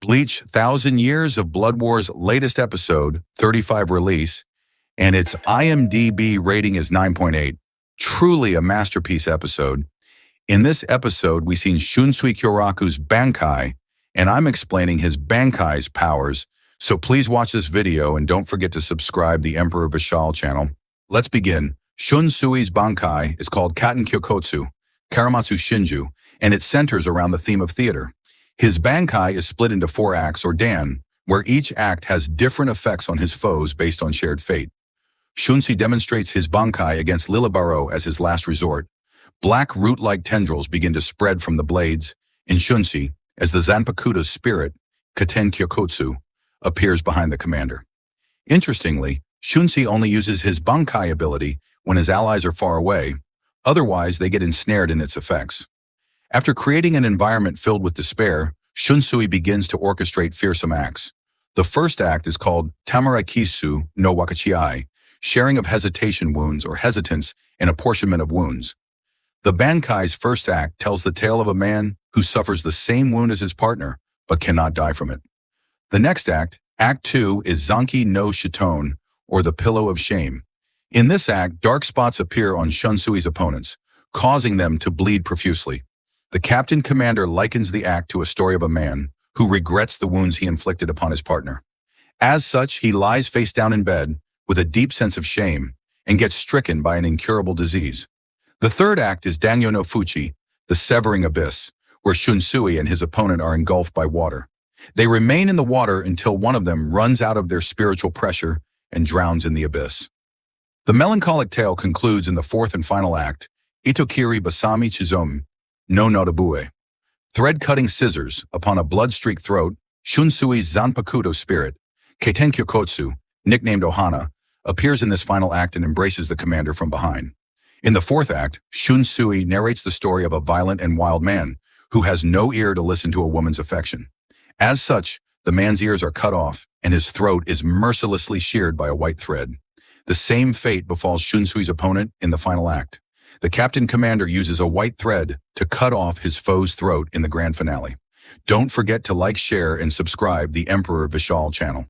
Bleach 1000 Years of Blood War's latest episode, 35 release, and its IMDb rating is 9.8. Truly a masterpiece episode. In this episode, we've seen Sunsui Kyoraku's Bankai, and I'm explaining his Bankai's powers, so please watch this video and don't forget to subscribe the Emperor Vishal channel. Let's begin. Shunsui's Bankai is called Katen Kyokotsu, Karamatsu Shinju, and it centers around the theme of theater. His Bankai is split into 4 acts, or Dan, where each act has different effects on his foes based on shared fate. Shunsui demonstrates his Bankai against Lilibaro as his last resort. Black root-like tendrils begin to spread from the blades in Shunsui as the Zanpakuto's spirit, Katen Kyokotsu, appears behind the commander. Interestingly, Shunsui only uses his Bankai ability when his allies are far away, otherwise they get ensnared in its effects. After creating an environment filled with despair, Shunsui begins to orchestrate fearsome acts. The first act is called Tamarakisu no Wakachiai, sharing of hesitation wounds or hesitance and apportionment of wounds. The Bankai's first act tells the tale of a man who suffers the same wound as his partner, but cannot die from it. The next act, Act 2, is Zanki no Shitone, or the Pillow of Shame. In this act, dark spots appear on Shunsui's opponents, causing them to bleed profusely. The captain commander likens the act to a story of a man who regrets the wounds he inflicted upon his partner. As such, he lies face down in bed with a deep sense of shame and gets stricken by an incurable disease. The third act is Dangyo no Fuchi, the Severing Abyss, where Shunsui and his opponent are engulfed by water. They remain in the water until one of them runs out of their spiritual pressure and drowns in the abyss. The melancholic tale concludes in the fourth and final act, Itokiri Basami Chizomi no Notabue. Thread-cutting scissors upon a blood-streaked throat, Shunsui's Zanpakuto spirit, Katen Kyokotsu, nicknamed Ohana, appears in this final act and embraces the commander from behind. In the fourth act, Shunsui narrates the story of a violent and wild man who has no ear to listen to a woman's affection. As such, the man's ears are cut off and his throat is mercilessly sheared by a white thread. The same fate befalls Shunsui's opponent in the final act. The captain commander uses a white thread to cut off his foe's throat in the grand finale. Don't forget to like, share, and subscribe the Emperor Vishal channel.